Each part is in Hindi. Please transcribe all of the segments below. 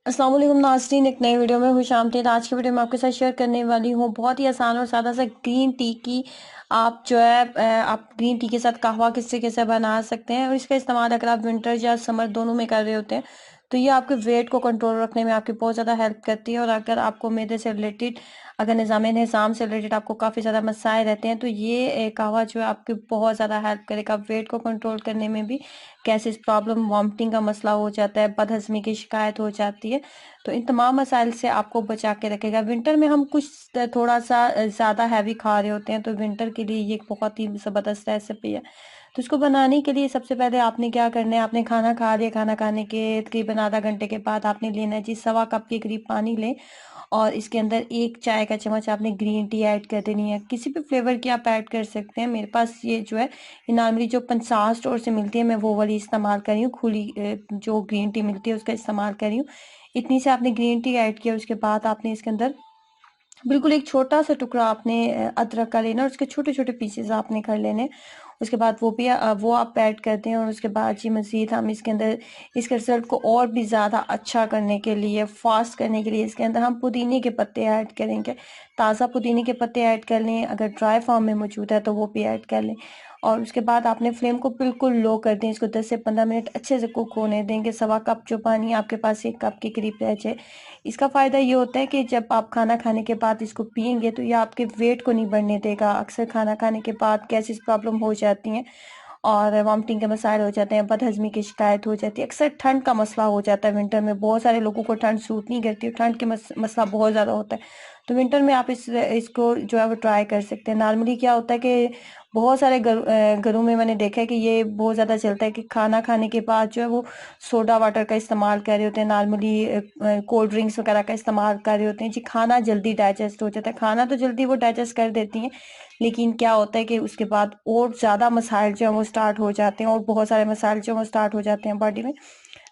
अस्सलाम वालेकुम नाज़रीन, एक नई वीडियो में खुशामदीद। आज की वीडियो में आपके साथ शेयर करने वाली हूँ बहुत ही आसान और सादा सा ग्रीन टी की आप जो है आप ग्रीन टी के साथ कहवा किस तरीके से बना सकते हैं। और इसका इस्तेमाल अगर आप विंटर या समर दोनों में कर रहे होते हैं तो ये आपके वेट को कंट्रोल रखने में आपकी बहुत ज़्यादा हेल्प करती है। और अगर आपको मैदे से रिलेटेड, अगर निज़ाम से रिलेटेड आपको काफ़ी ज़्यादा मसाइल रहते हैं तो ये कहवा जो है आपकी बहुत ज़्यादा हेल्प करेगा वेट को कंट्रोल करने में भी। गैसेस प्रॉब्लम, वॉमिटिंग का मसला हो जाता है, बदहजमी की शिकायत हो जाती है, तो इन तमाम मसाइल से आपको बचा के रखेगा। विंटर में हम कुछ थोड़ा सा ज़्यादा हैवी खा रहे होते हैं तो विंटर के लिए ये एक बहुत ही ज़बरदस्त रेसिपी है। तो इसको बनाने के लिए सबसे पहले आपने क्या करना है, आपने खाना खा लिया, खाना खाने के तकरीबन आधा घंटे के बाद आपने लेना है जी 1.25 कप के करीब पानी लें और इसके अंदर 1 चाय का चम्मच आपने ग्रीन टी ऐड कर देनी है। किसी भी फ्लेवर की आप ऐड कर सकते हैं। मेरे पास ये जो है ये नॉर्मली जो पंसार स्टोर से मिलती है मैं वो वाली इस्तेमाल कर रही हूँ, खुली जो ग्रीन टी मिलती है उसका इस्तेमाल कर रही हूँ। इतनी से आपने ग्रीन टी ऐड किया, उसके बाद आपने इसके अंदर बिल्कुल एक छोटा सा टुकड़ा आपने अदरक का लेना और उसके छोटे छोटे पीसेस आपने कर लेने। उसके बाद वो आप ऐड करते हैं और उसके बाद जी मज़ीद हम इसके अंदर इसके रिजल्ट को और भी ज़्यादा अच्छा करने के लिए, फास्ट करने के लिए इसके अंदर हम पुदीने के पत्ते ऐड करेंगे। ताज़ा पुदीने के पत्ते ऐड कर लें, अगर ड्राई फॉर्म में मौजूद है तो वो भी ऐड कर लें। और उसके बाद आपने फ्लेम को बिल्कुल लो कर दें, इसको 10 से 15 मिनट अच्छे से कुक होने देंगे। 1.25 कप जो पानी आपके पास 1 कप के करीब रह जाए। इसका फ़ायदा ये होता है कि जब आप खाना खाने के बाद इसको पिएंगे तो ये आपके वेट को नहीं बढ़ने देगा। अक्सर खाना खाने के बाद गैसेस प्रॉब्लम हो जाती हैं और वॉमिटिंग के मसाइल हो जाते हैं, बदहजमी की शिकायत हो जाती है। अक्सर ठंड का मसला हो जाता है विंटर में, बहुत सारे लोगों को ठंड सूट नहीं करती, ठंड के मसला बहुत ज़्यादा होता है। तो विंटर में आप इसको जो है वो ट्राई कर सकते हैं। नॉर्मली क्या होता है कि बहुत सारे घरों में मैंने देखा है कि ये बहुत ज़्यादा चलता है कि खाना खाने के बाद जो है वो सोडा वाटर का इस्तेमाल कर रहे होते हैं, नॉर्मली कोल्ड ड्रिंक्स वगैरह का इस्तेमाल कर रहे होते हैं जी। खाना जल्दी डाइजेस्ट हो जाता है, खाना तो जल्दी वो डाइजेस्ट कर देती हैं, लेकिन क्या होता है कि उसके बाद और ज़्यादा मसाइल जो है वो स्टार्ट हो जाते हैं और बहुत सारे मसाइल जो है वो स्टार्ट हो जाते हैं बॉडी में।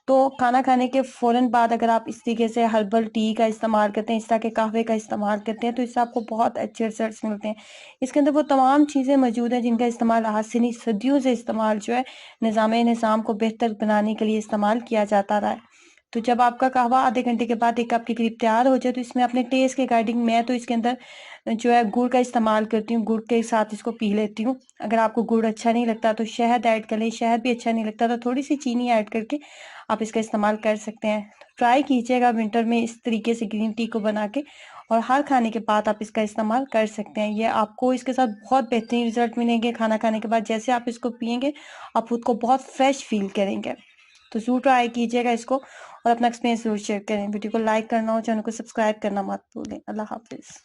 तो खाना खाने के फ़ौरन बाद अगर आप इस तरीके से हर्बल टी का इस्तेमाल करते हैं, इस तरह के कहवे का इस्तेमाल करते हैं तो इससे आपको बहुत अच्छे रिजल्ट्स मिलते हैं। इसके अंदर वो तमाम चीज़ें मौजूद हैं जिनका इस्तेमाल आज से नहीं सदियों से इस्तेमाल जो है निज़ाम को बेहतर बनाने के लिए इस्तेमाल किया जाता रहा है। तो जब आपका कहवा आधे घंटे के बाद 1 कप के करीब तैयार हो जाए तो इसमें अपने टेस्ट के अकॉर्डिंग मैं तो इसके अंदर जो है गुड़ का इस्तेमाल करती हूँ, गुड़ के साथ इसको पी लेती हूँ। अगर आपको गुड़ अच्छा नहीं लगता तो शहद ऐड कर लें, शहद भी अच्छा नहीं लगता तो थोड़ी सी चीनी ऐड करके आप इसका इस्तेमाल कर सकते हैं। ट्राई कीजिएगा विंटर में इस तरीके से ग्रीन टी को बना के, और हर खाने के बाद आप इसका इस्तेमाल कर सकते हैं। ये आपको इसके साथ बहुत बेहतरीन रिजल्ट मिलेंगे। खाना खाने के बाद जैसे आप इसको पिएंगे आप खुद को बहुत फ्रेश फील करेंगे। तो ज़रूर ट्राई कीजिएगा इसको और अपना एक्सपीरियंस ज़रूर शेयर करें। वीडियो को लाइक करना हो, चैनल को सब्सक्राइब करना मत भूलें। अल्लाह हाफिज़।